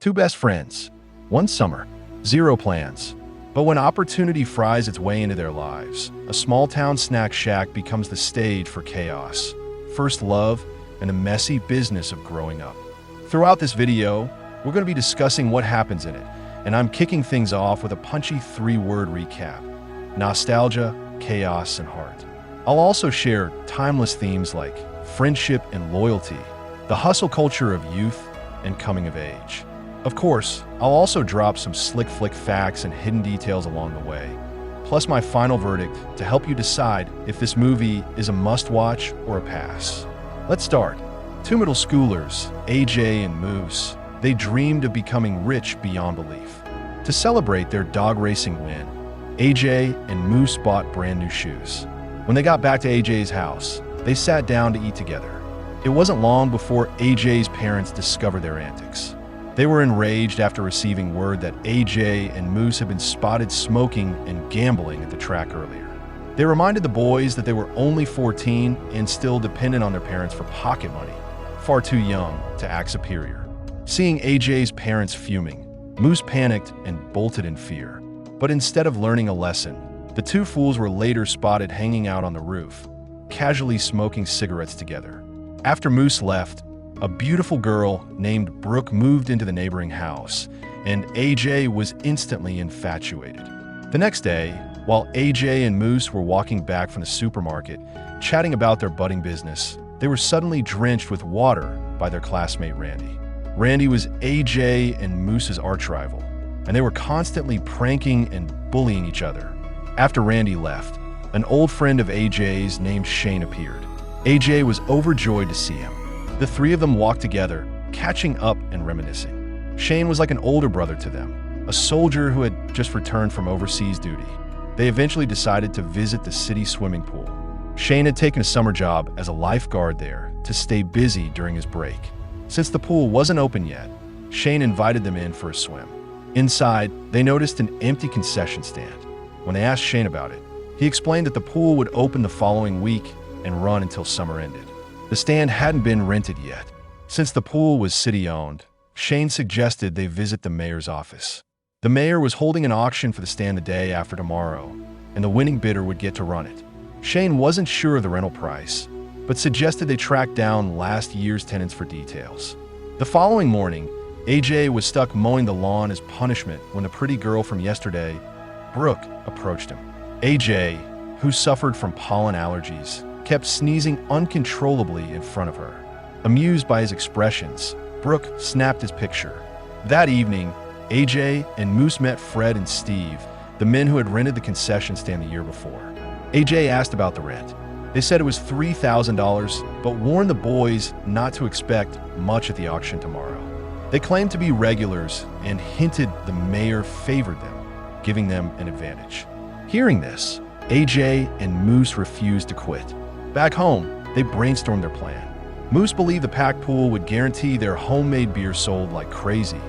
Two best friends. One summer. Zero plans. But when opportunity fries its way into their lives, a small-town snack shack becomes the stage for chaos, first love, and the messy business of growing up. Throughout this video, we're going to be discussing what happens in it, and I'm kicking things off with a punchy three-word recap: nostalgia, chaos, and heart. I'll also share timeless themes like friendship and loyalty, the hustle culture of youth, and coming of age. Of course, I'll also drop some slick flick facts and hidden details along the way, plus my final verdict to help you decide if this movie is a must-watch or a pass. Let's start. Two middle schoolers, AJ and Moose, they dreamed of becoming rich beyond belief. To celebrate their dog racing win, AJ and Moose bought brand new shoes. When they got back to AJ's house, they sat down to eat together. It wasn't long before AJ's parents discovered their antics. They were enraged after receiving word that AJ and Moose had been spotted smoking and gambling at the track earlier. They reminded the boys that they were only 14 and still dependent on their parents for pocket money, far too young to act superior. Seeing AJ's parents fuming, Moose panicked and bolted in fear. But instead of learning a lesson, the two fools were later spotted hanging out on the roof, casually smoking cigarettes together. After Moose left, a beautiful girl named Brooke moved into the neighboring house, and AJ was instantly infatuated. The next day, while AJ and Moose were walking back from the supermarket, chatting about their budding business, they were suddenly drenched with water by their classmate Randy. Randy was AJ and Moose's arch rival, and they were constantly pranking and bullying each other. After Randy left, an old friend of AJ's named Shane appeared. AJ was overjoyed to see him. The three of them walked together, catching up and reminiscing. Shane was like an older brother to them, a soldier who had just returned from overseas duty. They eventually decided to visit the city swimming pool. Shane had taken a summer job as a lifeguard there to stay busy during his break. Since the pool wasn't open yet, Shane invited them in for a swim. Inside, they noticed an empty concession stand. When they asked Shane about it, he explained that the pool would open the following week and run until summer ended. The stand hadn't been rented yet. Since the pool was city-owned, Shane suggested they visit the mayor's office. The mayor was holding an auction for the stand the day after tomorrow, and the winning bidder would get to run it. Shane wasn't sure of the rental price, but suggested they track down last year's tenants for details. The following morning, AJ was stuck mowing the lawn as punishment when the pretty girl from yesterday, Brooke, approached him. AJ, who suffered from pollen allergies, kept sneezing uncontrollably in front of her. Amused by his expressions, Brooke snapped his picture. That evening, AJ and Moose met Fred and Steve, the men who had rented the concession stand the year before. AJ asked about the rent. They said it was $3,000, but warned the boys not to expect much at the auction tomorrow. They claimed to be regulars and hinted the mayor favored them, giving them an advantage. Hearing this, AJ and Moose refused to quit. Back home, they brainstormed their plan. Moose believed the packed pool would guarantee their homemade beer sold like crazy,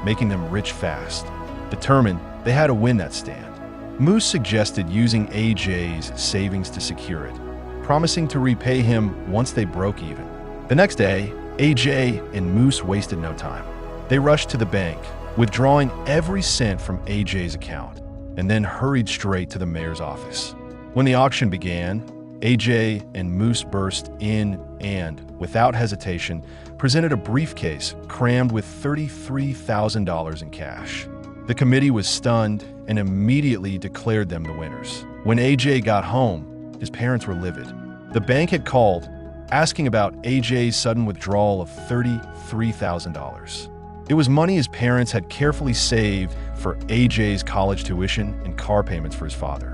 making them rich fast. Determined, they had to win that stand. Moose suggested using AJ's savings to secure it, promising to repay him once they broke even. The next day, AJ and Moose wasted no time. They rushed to the bank, withdrawing every cent from AJ's account, and then hurried straight to the mayor's office. When the auction began, AJ and Moose burst in and, without hesitation, presented a briefcase crammed with $33,000 in cash. The committee was stunned and immediately declared them the winners. When AJ got home, his parents were livid. The bank had called, asking about AJ's sudden withdrawal of $33,000. It was money his parents had carefully saved for AJ's college tuition and car payments for his father.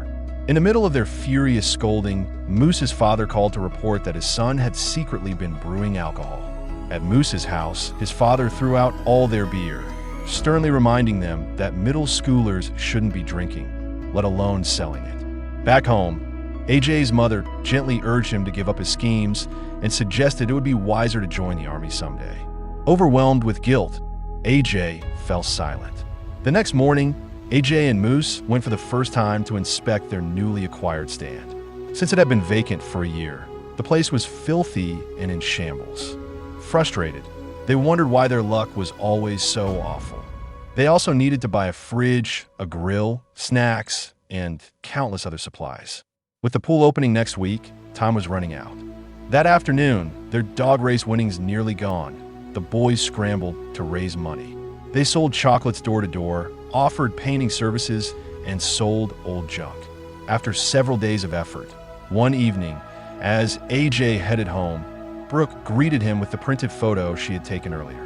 In the middle of their furious scolding, Moose's father called to report that his son had secretly been brewing alcohol. At Moose's house, his father threw out all their beer, sternly reminding them that middle schoolers shouldn't be drinking, let alone selling it. Back home, AJ's mother gently urged him to give up his schemes and suggested it would be wiser to join the army someday. Overwhelmed with guilt, AJ fell silent. The next morning, AJ and Moose went for the first time to inspect their newly acquired stand. Since it had been vacant for a year, the place was filthy and in shambles. Frustrated, They wondered why their luck was always so awful. They also needed to buy a fridge, a grill, snacks, and countless other supplies. With the pool opening next week, time was running out. That afternoon, their dog race winnings nearly gone. The boys scrambled to raise money. They sold chocolates door to door, offered painting services, and sold old junk. After several days of effort, one evening, as AJ headed home, Brooke greeted him with the printed photo she had taken earlier.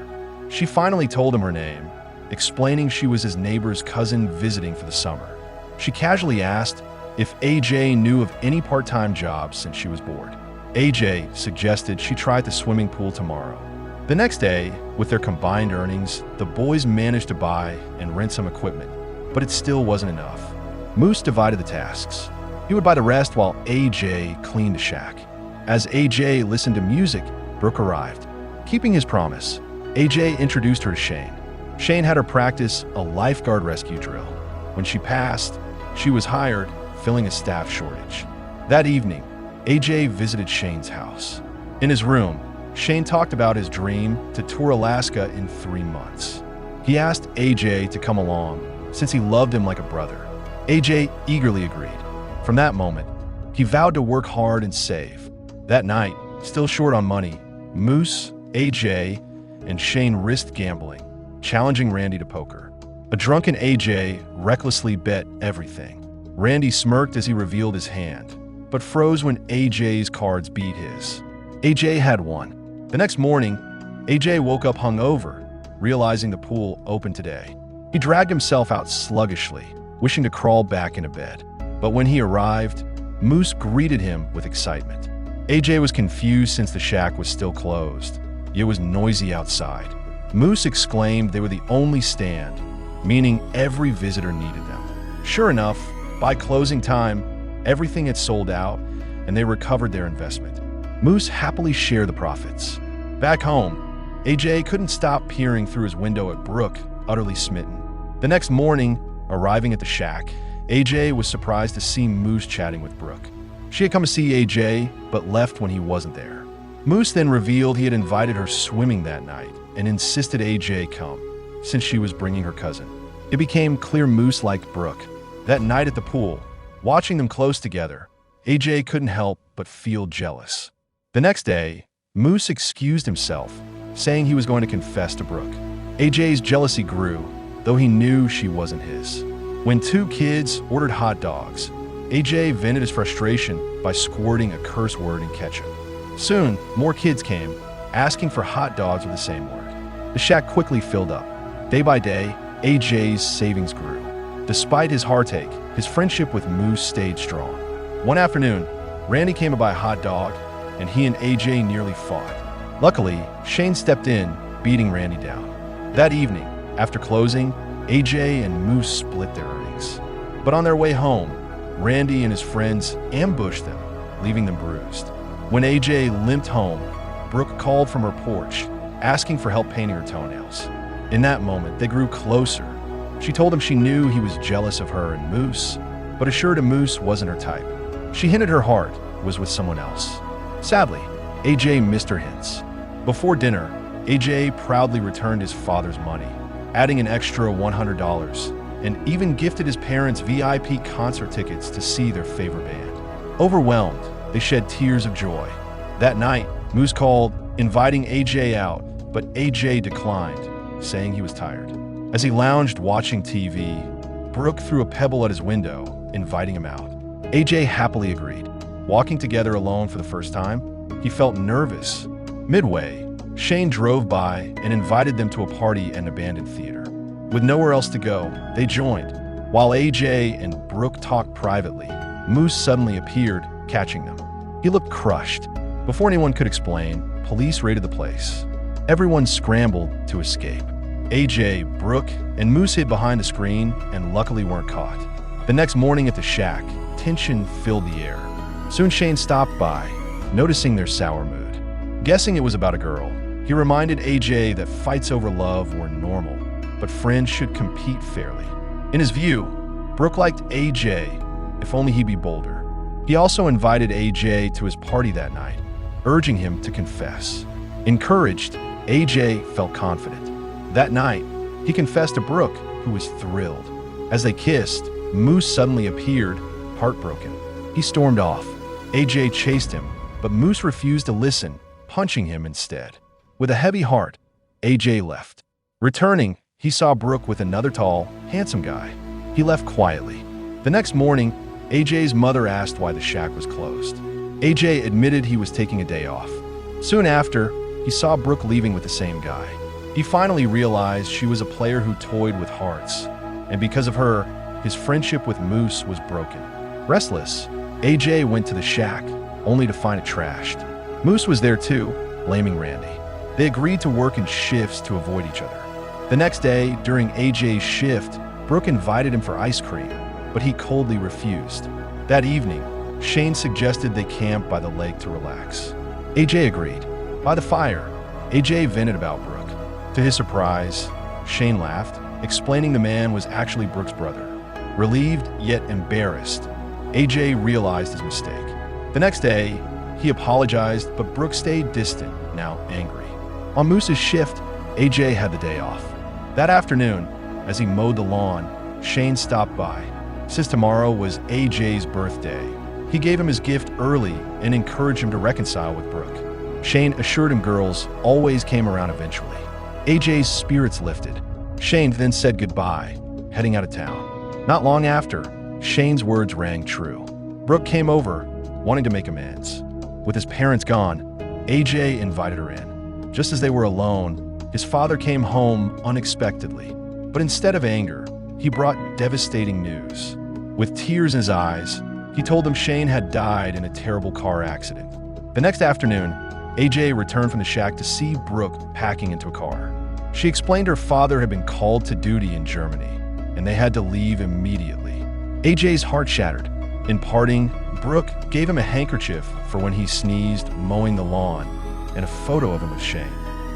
She finally told him her name, explaining she was his neighbor's cousin visiting for the summer. She casually asked if AJ knew of any part-time jobs since she was bored. AJ suggested she try at the swimming pool tomorrow. The next day, with their combined earnings, the boys managed to buy and rent some equipment, but it still wasn't enough. Moose divided the tasks. He would buy the rest while AJ cleaned the shack. As AJ listened to music, Brooke arrived. Keeping his promise, AJ introduced her to Shane. Shane had her practice a lifeguard rescue drill. When she passed, she was hired, filling a staff shortage. That evening, AJ visited Shane's house. In his room, Shane talked about his dream to tour Alaska in 3 months. He asked AJ to come along, since he loved him like a brother. AJ eagerly agreed. From that moment, he vowed to work hard and save. That night, still short on money, Moose, AJ, and Shane risked gambling, challenging Randy to poker. A drunken AJ recklessly bet everything. Randy smirked as he revealed his hand, but froze when AJ's cards beat his. AJ had won. The next morning, AJ woke up hungover, realizing the pool opened today. He dragged himself out sluggishly, wishing to crawl back into bed. But when he arrived, Moose greeted him with excitement. AJ was confused since the shack was still closed. It was noisy outside. Moose exclaimed they were the only stand, meaning every visitor needed them. Sure enough, by closing time, everything had sold out, and they recovered their investment. Moose happily shared the profits. Back home, AJ couldn't stop peering through his window at Brooke, utterly smitten. The next morning, arriving at the shack, AJ was surprised to see Moose chatting with Brooke. She had come to see AJ, but left when he wasn't there. Moose then revealed he had invited her swimming that night and insisted AJ come, since she was bringing her cousin. It became clear Moose liked Brooke. That night at the pool, watching them close together, AJ couldn't help but feel jealous. The next day, Moose excused himself, saying he was going to confess to Brooke. AJ's jealousy grew, though he knew she wasn't his. When 2 kids ordered hot dogs, AJ vented his frustration by squirting a curse word in ketchup. Soon, more kids came, asking for hot dogs with the same word. The shack quickly filled up. Day by day, AJ's savings grew. Despite his heartache, his friendship with Moose stayed strong. One afternoon, Randy came to buy a hot dog, and he and AJ nearly fought. Luckily, Shane stepped in, beating Randy down. That evening, after closing, AJ and Moose split their earnings. But on their way home, Randy and his friends ambushed them, leaving them bruised. When AJ limped home, Brooke called from her porch, asking for help painting her toenails. In that moment, they grew closer. She told him she knew he was jealous of her and Moose, but assured him Moose wasn't her type. She hinted her heart was with someone else. Sadly, AJ missed her hints. Before dinner, AJ proudly returned his father's money, adding an extra $100, and even gifted his parents VIP concert tickets to see their favorite band. Overwhelmed, they shed tears of joy. That night, Moose called, inviting AJ out, but AJ declined, saying he was tired. As he lounged watching TV, Brooke threw a pebble at his window, inviting him out. AJ happily agreed. Walking together alone for the first time, he felt nervous. Midway, Shane drove by and invited them to a party at an abandoned theater. With nowhere else to go, they joined. While AJ and Brooke talked privately, Moose suddenly appeared, catching them. He looked crushed. Before anyone could explain, police raided the place. Everyone scrambled to escape. AJ, Brooke, and Moose hid behind the screen and luckily weren't caught. The next morning at the shack, tension filled the air. Soon Shane stopped by, noticing their sour mood. Guessing it was about a girl, he reminded AJ that fights over love were normal, but friends should compete fairly. In his view, Brooke liked AJ, if only he'd be bolder. He also invited AJ to his party that night, urging him to confess. Encouraged, AJ felt confident. That night, he confessed to Brooke, who was thrilled. As they kissed, Moose suddenly appeared, heartbroken. He stormed off. AJ chased him, but Moose refused to listen, punching him instead. With a heavy heart, AJ left. Returning, he saw Brooke with another tall, handsome guy. He left quietly. The next morning, AJ's mother asked why the shack was closed. AJ admitted he was taking a day off. Soon after, he saw Brooke leaving with the same guy. He finally realized she was a player who toyed with hearts, and because of her, his friendship with Moose was broken. Restless, AJ went to the shack, only to find it trashed. Moose was there too, blaming Randy. They agreed to work in shifts to avoid each other. The next day, during AJ's shift, Brooke invited him for ice cream, but he coldly refused. That evening, Shane suggested they camp by the lake to relax. AJ agreed. By the fire, AJ vented about Brooke. To his surprise, Shane laughed, explaining the man was actually Brooke's brother. Relieved yet embarrassed, AJ realized his mistake. The next day, he apologized, but Brooke stayed distant, now angry. On Moose's shift, AJ had the day off. That afternoon, as he mowed the lawn, Shane stopped by. Since tomorrow was AJ's birthday, he gave him his gift early and encouraged him to reconcile with Brooke. Shane assured him girls always came around eventually. AJ's spirits lifted. Shane then said goodbye, heading out of town. Not long after, Shane's words rang true. Brooke came over, wanting to make amends. With his parents gone, AJ invited her in. Just as they were alone, his father came home unexpectedly. But instead of anger, he brought devastating news. With tears in his eyes, he told them Shane had died in a terrible car accident. The next afternoon, AJ returned from the shack to see Brooke packing into a car. She explained her father had been called to duty in Germany, and they had to leave immediately. AJ's heart shattered. In parting, Brooke gave him a handkerchief for when he sneezed mowing the lawn, and a photo of him with Shane.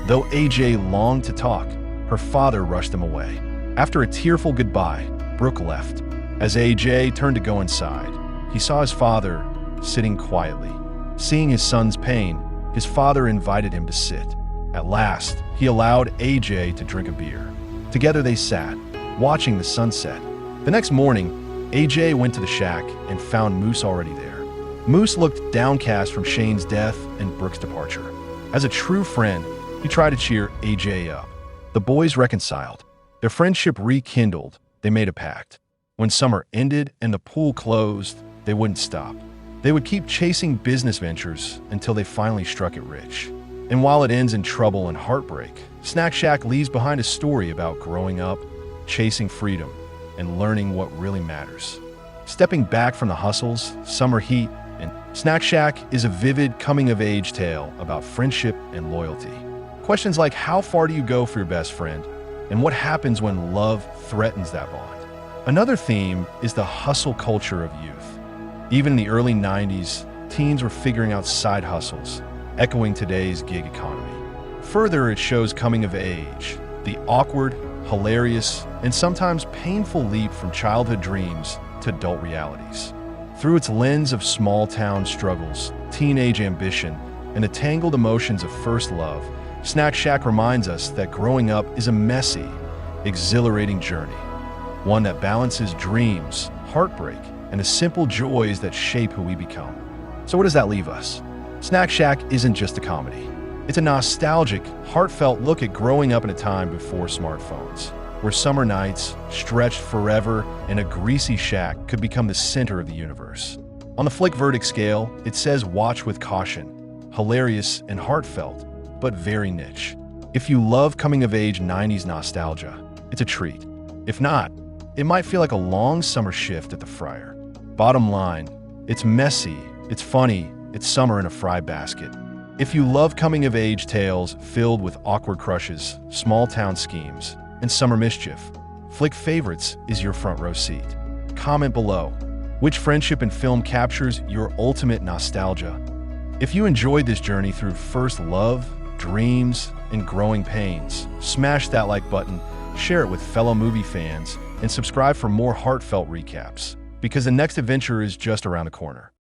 Though AJ longed to talk, her father rushed him away. After a tearful goodbye, Brooke left. As AJ turned to go inside, he saw his father sitting quietly. Seeing his son's pain, his father invited him to sit. At last, he allowed AJ to drink a beer. Together they sat, watching the sunset. The next morning, AJ went to the shack and found Moose already there. Moose looked downcast from Shane's death and Brooke's departure. As a true friend, he tried to cheer AJ up. The boys reconciled. Their friendship rekindled. They made a pact. When summer ended and the pool closed, they wouldn't stop. They would keep chasing business ventures until they finally struck it rich. And while it ends in trouble and heartbreak, Snack Shack leaves behind a story about growing up, chasing freedom, and learning what really matters. Stepping back from the hustles, summer heat, and Snack Shack is a vivid coming-of-age tale about friendship and loyalty. Questions like how far do you go for your best friend, and what happens when love threatens that bond? Another theme is the hustle culture of youth. Even in the early 90s, teens were figuring out side hustles, echoing today's gig economy. Further, it shows coming of age, the awkward, hilarious, and sometimes painful leap from childhood dreams to adult realities. Through its lens of small-town struggles, teenage ambition, and the tangled emotions of first love, Snack Shack reminds us that growing up is a messy, exhilarating journey, one that balances dreams, heartbreak, and the simple joys that shape who we become. So what does that leave us? Snack Shack isn't just a comedy. It's a nostalgic, heartfelt look at growing up in a time before smartphones, where summer nights stretched forever and a greasy shack could become the center of the universe. On the flick verdict scale, it says watch with caution, hilarious and heartfelt, but very niche. If you love coming-of-age 90s nostalgia, it's a treat. If not, it might feel like a long summer shift at the Friar. Bottom line, it's messy, it's funny, it's summer in a fry basket. If you love coming-of-age tales filled with awkward crushes, small-town schemes, and summer mischief, Flick Favorites is your front row seat. Comment below, which friendship in film captures your ultimate nostalgia? If you enjoyed this journey through first love, dreams, and growing pains, smash that like button, share it with fellow movie fans, and subscribe for more heartfelt recaps, because the next adventure is just around the corner.